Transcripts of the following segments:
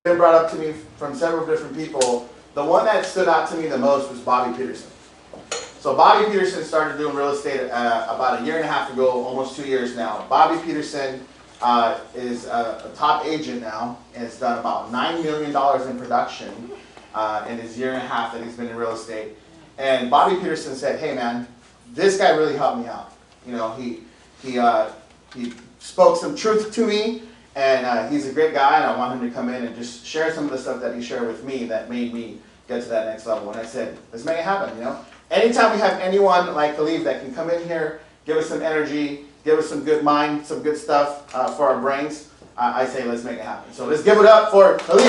been brought up to me from several different people. The one that stood out to me the most was Bobby Peterson. So Bobby Peterson started doing real estate about 1.5 years ago, almost 2 years now. Bobby Peterson is a top agent now and has done about $9 million in production in his 1.5 years that he's been in real estate. And Bobby Peterson said, "Hey man, this guy really helped me out. You know, he spoke some truth to me, and he's a great guy, and I want him to come in and just share some of the stuff that he shared with me that made me get to that next level." And I said, let's make it happen, you know. Anytime we have anyone like Caliph that can come in here, give us some energy, give us some good mind, some good stuff for our brains, I say let's make it happen. So let's give it up for Caliph.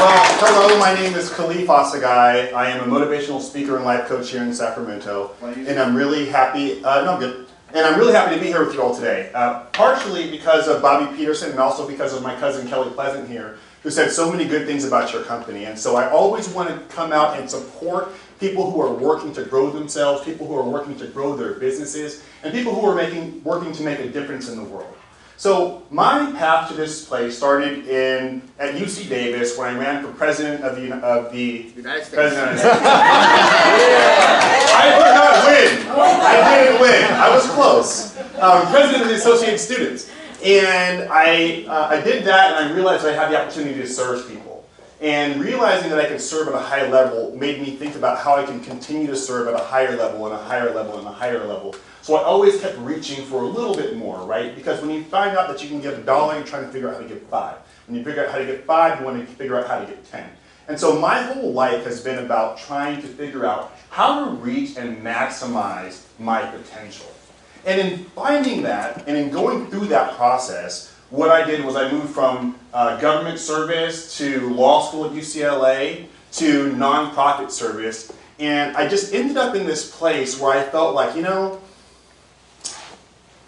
Well, hello, my name is Caliph Assagai. I am a motivational speaker and life coach here in Sacramento. And I'm really happy, I'm really happy to be here with you all today. Partially because of Bobby Peterson and also because of my cousin Kelly Pleasant here, who said so many good things about your company. And so I always want to come out and support people who are working to grow themselves, people who are working to grow their businesses, and people who are working to make a difference in the world. So my path to this place started at UC Davis when I ran for president of the United States. President. I did not win. I didn't win. I was close. President of the Associated Students. And I did that, and I realized I had the opportunity to serve people. And realizing that I could serve at a high level made me think about how I can continue to serve at a higher level and a higher level and a higher level. So I always kept reaching for a little bit more, right? Because when you find out that you can get $1, you're trying to figure out how to get 5. When you figure out how to get 5, you want to figure out how to get 10. And so my whole life has been about trying to figure out how to reach and maximize my potential. And in finding that, and in going through that process, what I did was I moved from government service to law school at UCLA to nonprofit service. And I just ended up in this place where I felt like, you know,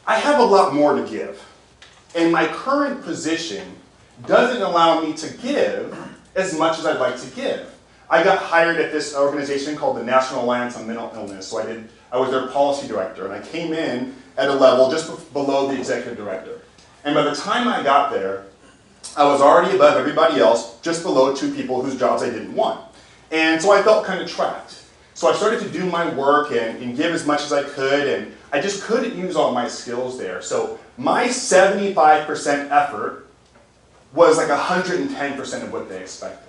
I have a lot more to give. And my current position doesn't allow me to give as much as I'd like to give. I got hired at this organization called the National Alliance on Mental Illness. So I was their policy director, and I came in at a level just below the executive director. And by the time I got there, I was already above everybody else, just below 2 people whose jobs I didn't want. And so I felt kind of trapped. So I started to do my work and give as much as I could, and I just couldn't use all my skills there. So my 75% effort was like 110% of what they expected.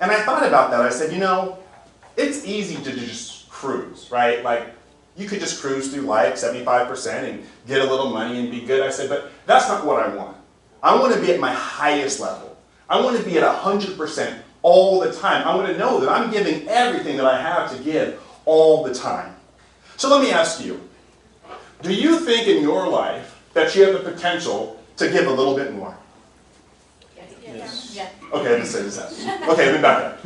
And I thought about that. I said, you know, it's easy to just cruise, right? Like, you could just cruise through life, 75%, and get a little money and be good. I said, but that's not what I want. I want to be at my highest level. I want to be at 100% all the time. I want to know that I'm giving everything that I have to give all the time. So let me ask you, do you think in your life that you have the potential to give a little bit more? Yes. Yeah. Okay, I didn't say this. Okay, let me back up.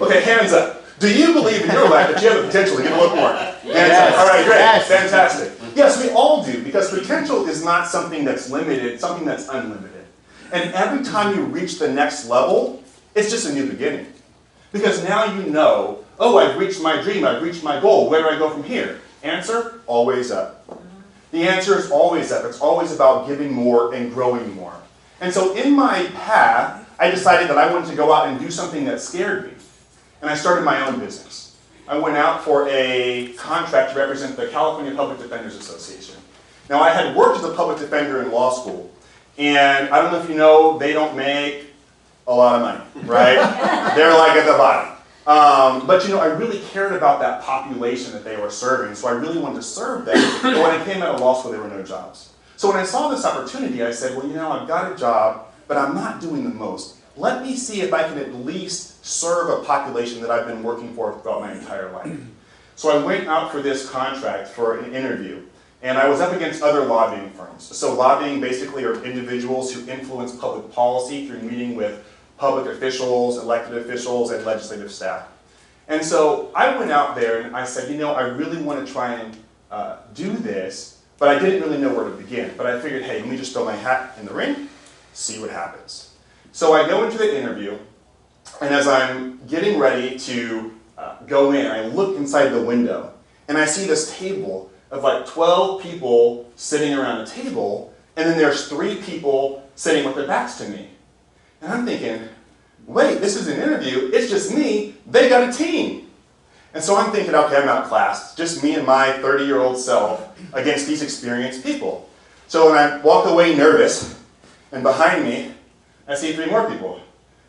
Okay, hands up. Do you believe in your life that you have the potential to give a little more? Yes. All right, great. Yes. Fantastic. Yes, we all do, because potential is not something that's limited, it's something that's unlimited. And every time you reach the next level, it's just a new beginning. Because now you know, oh, I've reached my dream, I've reached my goal. Where do I go from here? Answer, always up. The answer is always up. It's always about giving more and growing more. And so in my path, I decided that I wanted to go out and do something that scared me. And I started my own business. I went out for a contract to represent the California Public Defenders Association. Now, I had worked as a public defender in law school. And I don't know if you know, they don't make a lot of money, right? They're like at the bottom. But you know, I really cared about that population that they were serving, so I really wanted to serve them. But when I came out of law school, there were no jobs. So when I saw this opportunity, I said, well, you know, I've got a job, but I'm not doing the most. Let me see if I can at least serve a population that I've been working for throughout my entire life. So I went out for this contract for an interview, and I was up against other lobbying firms. So lobbying basically are individuals who influence public policy through meeting with public officials, elected officials, and legislative staff. And so I went out there and I said, you know, I really want to try and do this, but I didn't really know where to begin. But I figured, hey, let me just throw my hat in the ring, see what happens. So I go into the interview, and as I'm getting ready to go in, I look inside the window, and I see this table of like 12 people sitting around a table, and then there's 3 people sitting with their backs to me. And I'm thinking, wait, this is an interview, it's just me, they got a team. And so I'm thinking, okay, I'm outclassed, just me and my 30-year-old self against these experienced people. So when I walk away nervous, and behind me, I see 3 more people.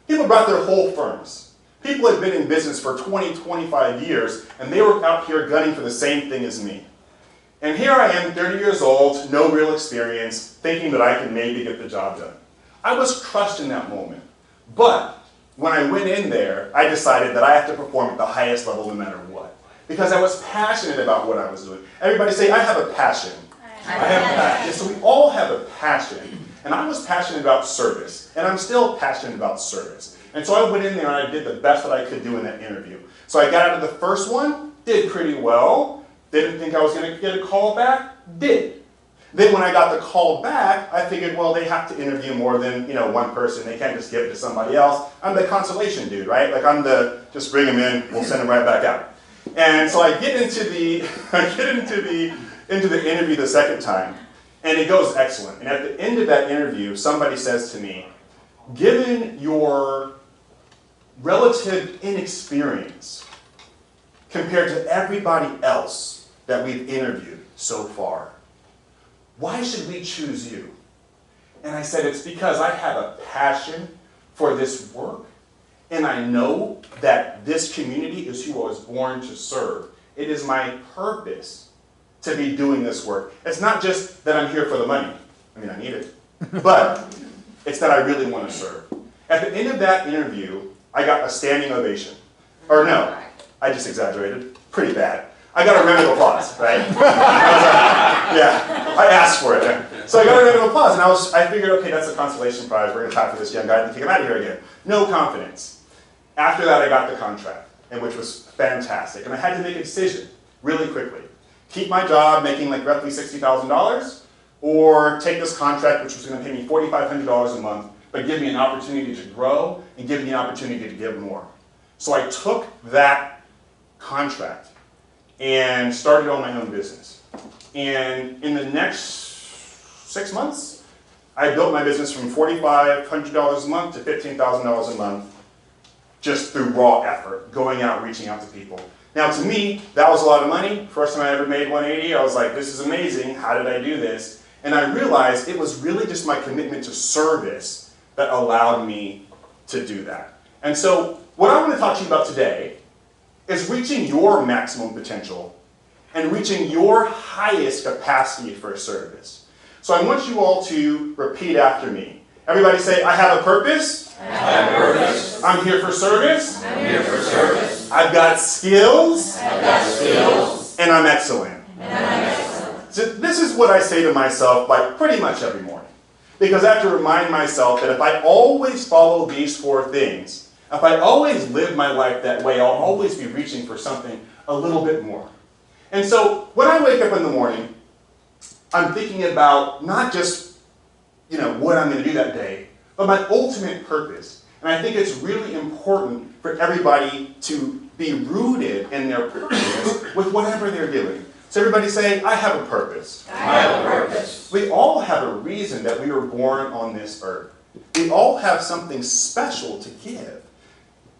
People brought their whole firms. People had been in business for 20, 25 years, and they were out here gunning for the same thing as me. And here I am, 30 years old, no real experience, thinking that I can maybe get the job done. I was crushed in that moment. But when I went in there, I decided that I have to perform at the highest level no matter what. Because I was passionate about what I was doing. Everybody say, I have a passion. I have a passion. So we all have a passion. And I was passionate about service. And I'm still passionate about service. And so I went in there and I did the best that I could do in that interview. So I got out of the first one, did pretty well. Didn't think I was going to get a call back, did. Then when I got the call back, I figured, well, they have to interview more than, one person. They can't just give it to somebody else. I'm the consolation dude, right? Like I'm the, just bring them in, we'll send them right back out. And so I get into the, interview the second time, and it goes excellent. And at the end of that interview, somebody says to me, given your relative inexperience compared to everybody else that we've interviewed so far, why should we choose you? And I said, it's because I have a passion for this work, and I know that this community is who I was born to serve. It is my purpose to be doing this work. It's not just that I'm here for the money. I mean, I need it. But it's that I really want to serve. At the end of that interview, I got a standing ovation. Or no, I just exaggerated. Pretty bad. I got a round of applause, right? Yeah, I asked for it. So I got a round of applause, and I figured, okay, that's a consolation prize. We're going to clap for this young guy and kick him out of here again. No confidence. After that, I got the contract, and which was fantastic. And I had to make a decision really quickly. Keep my job making like roughly $60,000, or take this contract, which was going to pay me $4,500 a month, but give me an opportunity to grow and give me an opportunity to give more. So I took that contract and started on my own business. And in the next 6 months, I built my business from $4,500 a month to $15,000 a month just through raw effort, going out, reaching out to people. Now to me, that was a lot of money. First time I ever made 180, I was like, this is amazing, how did I do this? And I realized it was really just my commitment to service that allowed me to do that. And so what I want to talk to you about today is reaching your maximum potential and reaching your highest capacity for service. So I want you all to repeat after me. Everybody say, I have a purpose. I have a purpose. I'm here for service. I'm here for service. I've got skills. I've got skills. And I'm excellent. And I'm excellent. So this is what I say to myself like pretty much every morning. Because I have to remind myself that if I always follow these 4 things, if I always live my life that way, I'll always be reaching for something a little bit more. And so when I wake up in the morning, I'm thinking about not just, what I'm going to do that day, but my ultimate purpose. And I think it's really important for everybody to be rooted in their purpose with whatever they're doing. So everybody say, I have a purpose. I have a purpose. We all have a reason that we were born on this earth. We all have something special to give.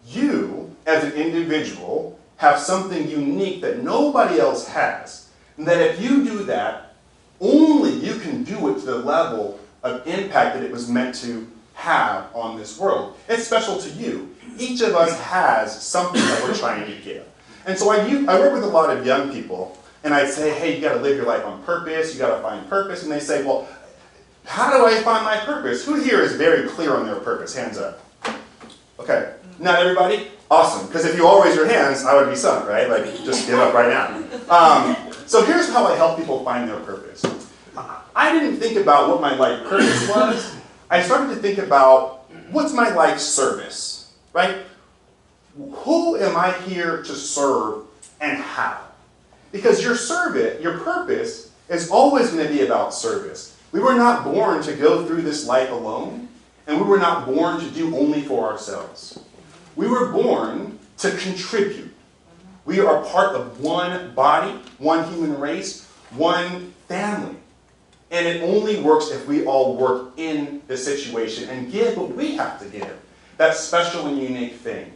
You, as an individual, have something unique that nobody else has. And that if you do that, only you can do it to the level of impact that it was meant to have on this world. It's special to you. Each of us has something that we're trying to give. And so I work with a lot of young people, and I say, hey, you got to live your life on purpose, you got to find purpose. And they say, well, how do I find my purpose? Who here is very clear on their purpose? Hands up. Okay. Not everybody? Awesome. Because if you all raise your hands, I would be sunk, right? Like, just give up right now. So here's how I help people find their purpose. I didn't think about what my life purpose was. I started to think about what's my life service, right? Who am I here to serve and how? Because your purpose is always going to be about service. We were not born to go through this life alone, and we were not born to do only for ourselves. We were born to contribute. We are part of one body, one human race, one family. And it only works if we all work in the situation and give what we have to give. That special and unique thing.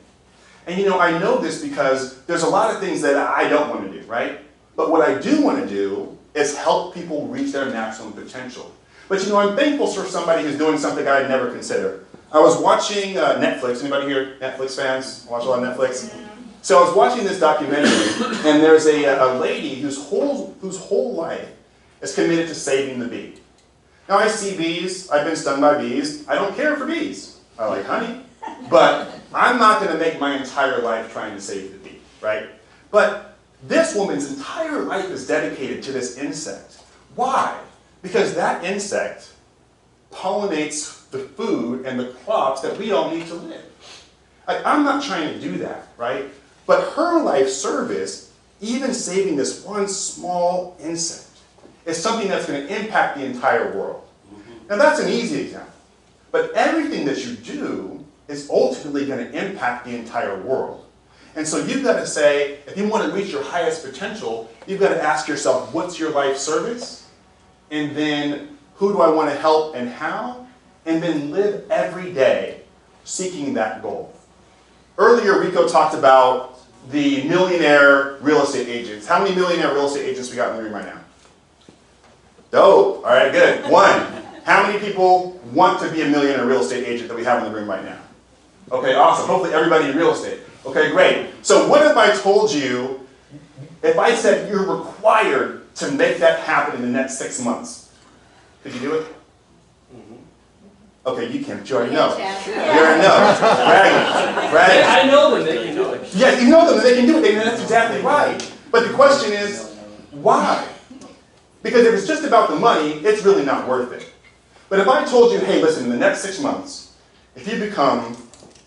And I know this because there's a lot of things that I don't want to do, right? But what I do want to do is help people reach their maximum potential. But I'm thankful for somebody who's doing something I'd never consider. I was watching Netflix. Anybody here Netflix fans? Watch a lot of Netflix? So I was watching this documentary, and there's a lady whose whole life is committed to saving the bee. Now I see bees. I've been stung by bees. I don't care for bees. I like honey. But I'm not going to make my entire life trying to save the bee, right? But this woman's entire life is dedicated to this insect. Why? Because that insect pollinates the food and the crops that we all need to live. I'm not trying to do that, right? But her life service, even saving this one small insect, is something that's going to impact the entire world. Now that's an easy example. But everything that you do is ultimately going to impact the entire world. And so you've got to say, if you want to reach your highest potential, you've got to ask yourself, what's your life service? And then, who do I want to help and how? And then live every day seeking that goal. Earlier, Rico talked about the millionaire real estate agents. How many millionaire real estate agents we got in the room right now? Dope. All right, good. One. How many people want to be a millionaire real estate agent that we have in the room right now? Okay, awesome. Hopefully everybody in real estate. Okay, great. So what if I told you, if I said you're required to make that happen in the next 6 months? Could you do it? Okay, you can't. You already know. You're a no. Bragging. I know them, they can do it. Yeah, you know them, and they can do it. And that's exactly right. But the question is, why? Because if it's just about the money, it's really not worth it. But if I told you, hey, listen, in the next 6 months, if you become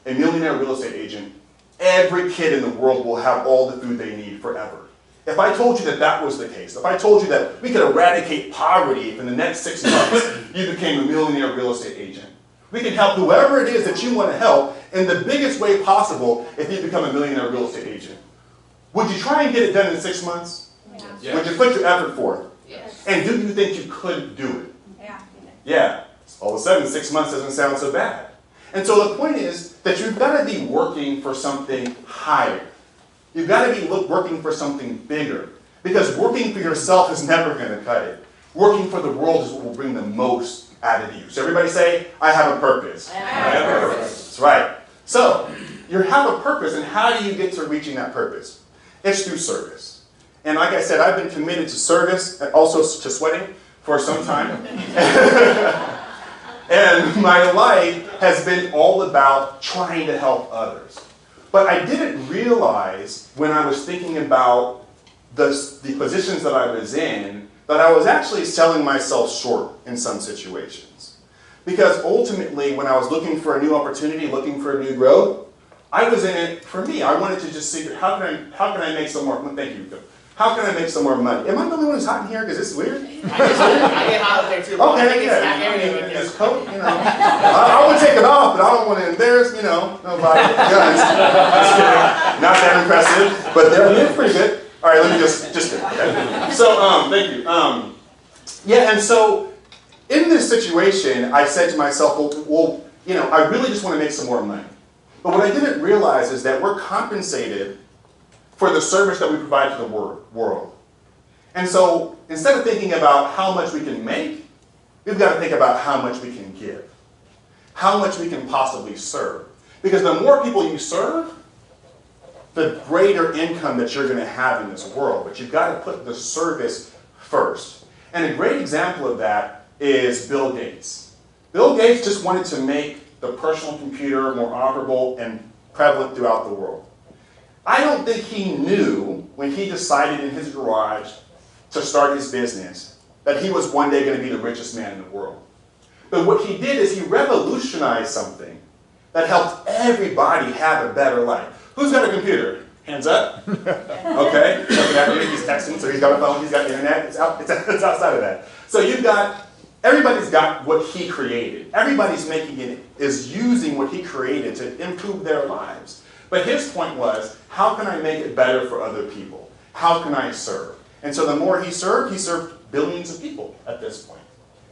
a millionaire real estate agent, every kid in the world will have all the food they need forever. If I told you that that was the case, if I told you that we could eradicate poverty if in the next 6 months you became a millionaire real estate agent, we can help whoever it is that you want to help in the biggest way possible if you become a millionaire real estate agent. Would you try and get it done in 6 months? Yeah. Would you put your effort forth? Yes. And do you think you could do it? Yeah. Yeah. All of a sudden, 6 months doesn't sound so bad. And so the point is that you've got to be working for something higher. You've got to be working for something bigger. Because working for yourself is never going to cut it. Working for the world is what will bring the most out of you. So everybody say, I have a purpose. I have a purpose. That's right. So, you have a purpose, and how do you get to reaching that purpose? It's through service. And like I said, I've been committed to service and also to sweating for some time. And my life has been all about trying to help others. But I didn't realize when I was thinking about the positions that I was in, that I was actually selling myself short in some situations. Because ultimately, when I was looking for a new opportunity, looking for a new growth, I was in it for me. I wanted to just figure, how can I make some more money? Thank you, Rico. How can I make some more money? Am I the only one who's hot in here? Because this is weird. I get hot up there too. But I think Okay, it's not yeah. everything in This coat, I would take it off, but I don't want to embarrass, nobody. Guys. Just kidding. Not that impressive, but they're pretty good. All right, let me just kidding. Okay? So, thank you. Yeah, and so in this situation, I said to myself, well, I really just want to make some more money. But what I didn't realize is that we're compensated for the service that we provide to the world. And so instead of thinking about how much we can make, we've got to think about how much we can give, how much we can possibly serve. Because the more people you serve, the greater income that you're going to have in this world. But you've got to put the service first. And a great example of that is Bill Gates. Bill Gates just wanted to make the personal computer more operable and prevalent throughout the world. I don't think he knew when he decided in his garage to start his business that he was one day going to be the richest man in the world. But what he did is he revolutionized something that helped everybody have a better life. Who's got a computer? Hands up. Okay. He's texting, so he's got a phone, he's got internet. It's outside of that. So everybody's got what he created. Everybody's is using what he created to improve their lives. But his point was, how can I make it better for other people? How can I serve? And so the more he served billions of people at this point.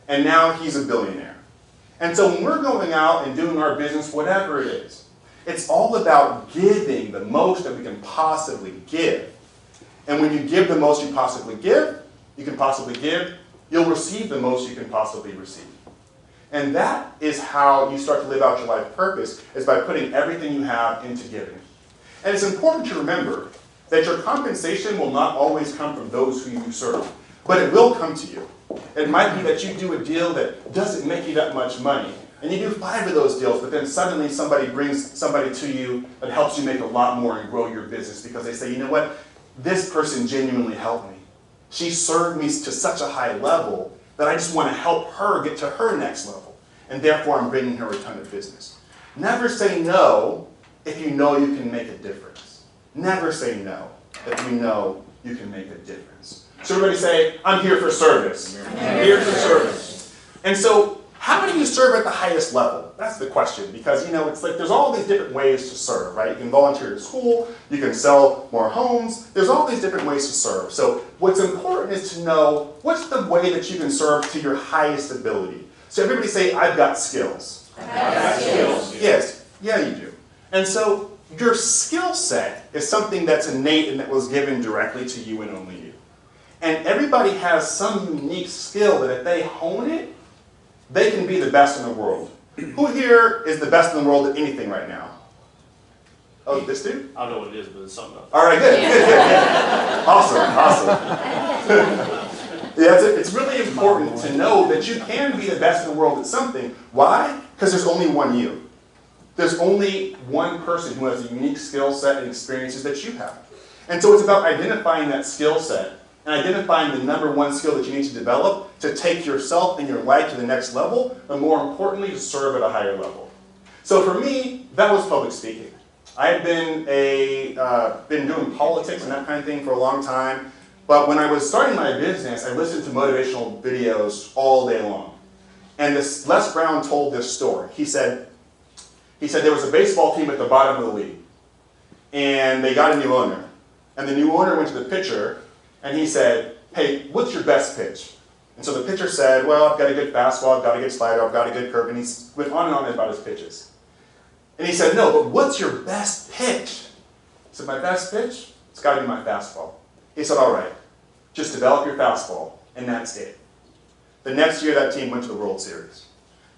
And now he's a billionaire. And so when we're going out and doing our business, whatever it is, it's all about giving the most that we can possibly give. And when you give the most you can possibly give, you'll receive the most you can possibly receive. And that is how you start to live out your life purpose, is by putting everything you have into giving. And it's important to remember that your compensation will not always come from those who you serve, but it will come to you. It might be that you do a deal that doesn't make you that much money, and you do 5 of those deals, but then suddenly somebody brings somebody to you that helps you make a lot more and grow your business because they say, you know what, this person genuinely helped me. She served me to such a high level that I just want to help her get to her next level, and therefore I'm bringing her a ton of business. Never say no if you know you can make a difference. Never say no if you know you can make a difference. So everybody say, I'm here for service. I'm here for service. And so, how do you serve at the highest level? That's the question, because it's like there's all these different ways to serve, right? You can volunteer at school, you can sell more homes, there's all these different ways to serve. So what's important is to know what's the way that you can serve to your highest ability. So everybody say, I've got skills. I've got skills. Yes, yeah you do. And so your skill set is something that's innate and that was given directly to you and only you. And everybody has some unique skill that if they hone it, they can be the best in the world. Who here is the best in the world at anything right now? Oh, this dude? I don't know what it is, but it's something else. All right, good. Awesome. Yeah, it's really important to know that you can be the best in the world at something. Why? Because there's only one you. There's only one person who has a unique skill set and experiences that you have. And so it's about identifying that skill set and identifying the #1 skill that you need to develop to take yourself and your life to the next level, but more importantly, to serve at a higher level. So for me, that was public speaking. I had been doing politics and that kind of thing for a long time, but when I was starting my business, I listened to motivational videos all day long. And Les Brown told this story. He said there was a baseball team at the bottom of the league, and they got a new owner. And the new owner went to the pitcher, and he said, hey, what's your best pitch? And so the pitcher said, well, I've got a good fastball, I've got a good slider, I've got a good curve, and he went on and on about his pitches. And he said, no, but what's your best pitch? He said, my best pitch? It's got to be my fastball. He said, all right, just develop your fastball, and that's it. The next year, that team went to the World Series.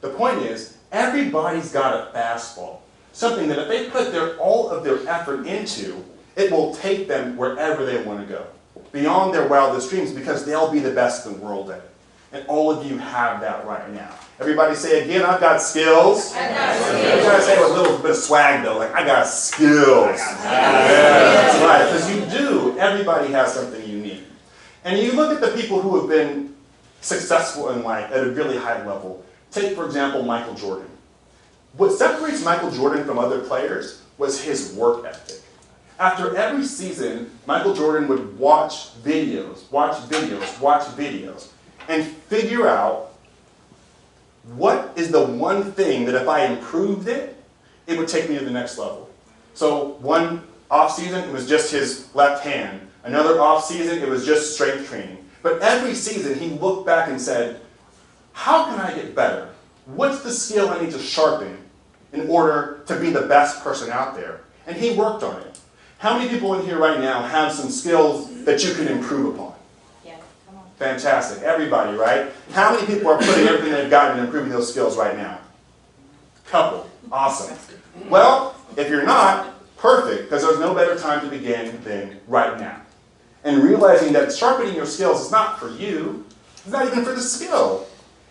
The point is, everybody's got a fastball, something that if they put all of their effort into, it will take them wherever they want to go, beyond their wildest dreams, because they'll be the best in the world at it. And all of you have that right now. Everybody say again, I've got skills. I've got skills. You gotta say it with a little bit of swag though, like I got skills. That's right, because you do. Everybody has something unique. And you look at the people who have been successful in life at a really high level. Take, for example, Michael Jordan. What separates Michael Jordan from other players was his work ethic. After every season, Michael Jordan would watch videos, and figure out what is the one thing that if I improved it, it would take me to the next level. So one off season, it was just his left hand. Another off season, it was just strength training. But every season, he looked back and said, how can I get better? What's the skill I need to sharpen in order to be the best person out there? And he worked on it. How many people in here right now have some skills that you can improve upon? Yeah, come on. Fantastic. Everybody, right? How many people are putting everything they've got into improving those skills right now? Couple. Awesome. Well, if you're not, perfect, because there's no better time to begin than right now. And realizing that sharpening your skills is not for you, it's not even for the skill.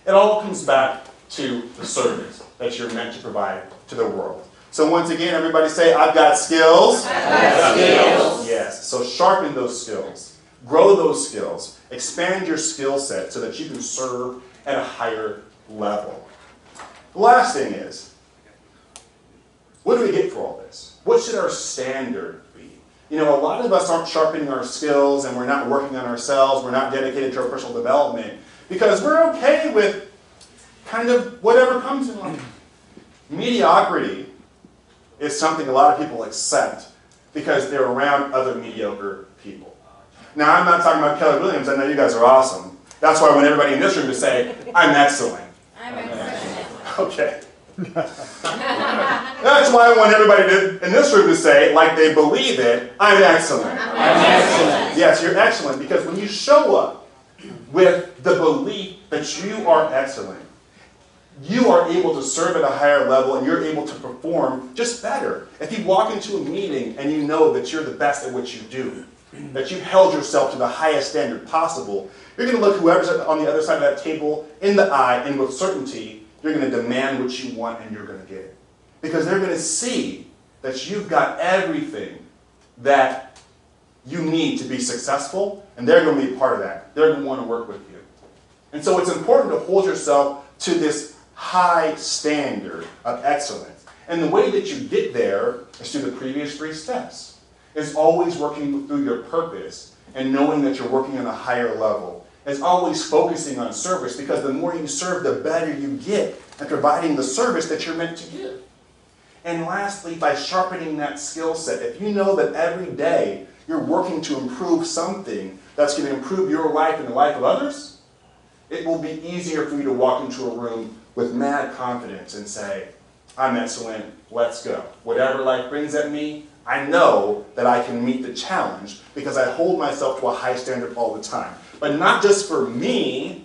It all comes back to the service that you're meant to provide to the world. So once again, everybody say, I've got skills. I've got skills. Yes, so sharpen those skills. Grow those skills. Expand your skill set so that you can serve at a higher level. The last thing is, what do we get for all this? What should our standard be? You know, a lot of us aren't sharpening our skills and we're not working on ourselves, we're not dedicated to our personal development because we're okay with kind of whatever comes in life. Mediocrity is something a lot of people accept because they're around other mediocre people. Now, I'm not talking about Keller Williams. I know you guys are awesome. That's why I want everybody in this room to say, I'm excellent. I'm excellent. Okay. That's why I want everybody in this room to say, like they believe it, I'm excellent. I'm excellent. Yes, you're excellent, because when you show up with the belief that you are excellent, you are able to serve at a higher level and you're able to perform just better. If you walk into a meeting and you know that you're the best at what you do, that you've held yourself to the highest standard possible, you're going to look whoever's on the other side of that table in the eye, and with certainty, you're going to demand what you want and you're going to get it. Because they're going to see that you've got everything that you need to be successful, and they're going to be a part of that. They're going to want to work with you. And so it's important to hold yourself to this high standard of excellence. And the way that you get there is through the previous 3 steps. It's always working through your purpose and knowing that you're working on a higher level. It's always focusing on service, because the more you serve, the better you get at providing the service that you're meant to give. And lastly, by sharpening that skill set, if you know that every day you're working to improve something that's going to improve your life and the life of others, it will be easier for you to walk into a room with mad confidence and say, I'm excellent, let's go. Whatever life brings at me, I know that I can meet the challenge because I hold myself to a high standard all the time. But not just for me,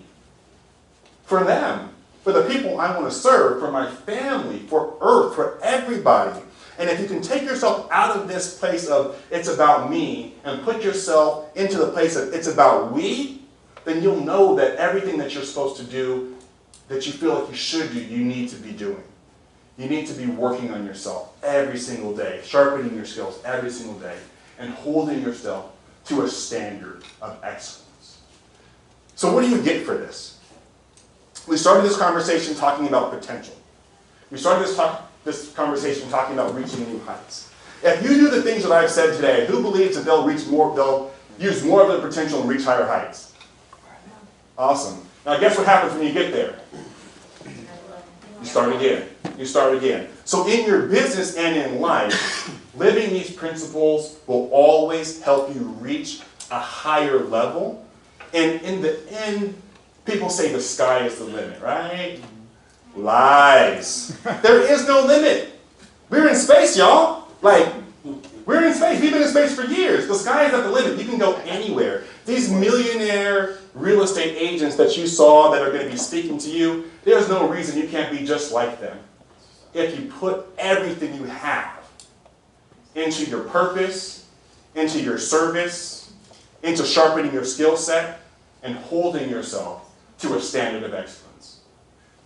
for them, for the people I want to serve, for my family, for Earth, for everybody. And if you can take yourself out of this place of it's about me and put yourself into the place of it's about we, then you'll know that everything that you're supposed to do, that you feel like you should do, you need to be doing. You need to be working on yourself every single day, sharpening your skills every single day, and holding yourself to a standard of excellence. So what do you get for this? We started this conversation talking about potential. We started this conversation talking about reaching new heights. If you do the things that I've said today, who believes that they'll use more of their potential and reach higher heights? Awesome. Now guess what happens when you get there? You start again. You start again. So in your business and in life, living these principles will always help you reach a higher level. And in the end, people say the sky is the limit, right? Lies. There is no limit. We're in space, y'all. Like, we're in space. We've been in space for years. The sky is not the limit. You can go anywhere. These millionaire real estate agents that you saw that are going to be speaking to you, there's no reason you can't be just like them. If you put everything you have into your purpose, into your service, into sharpening your skill set, and holding yourself to a standard of excellence.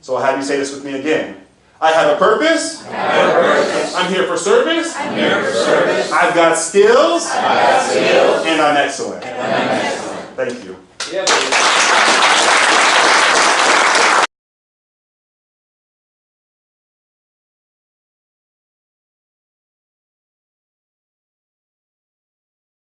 So I'll have you say this with me again. I have a purpose. I have a purpose. I'm here for service. I'm here for service. I've got skills. I've got skills. And I'm excellent. And I'm excellent. Thank you.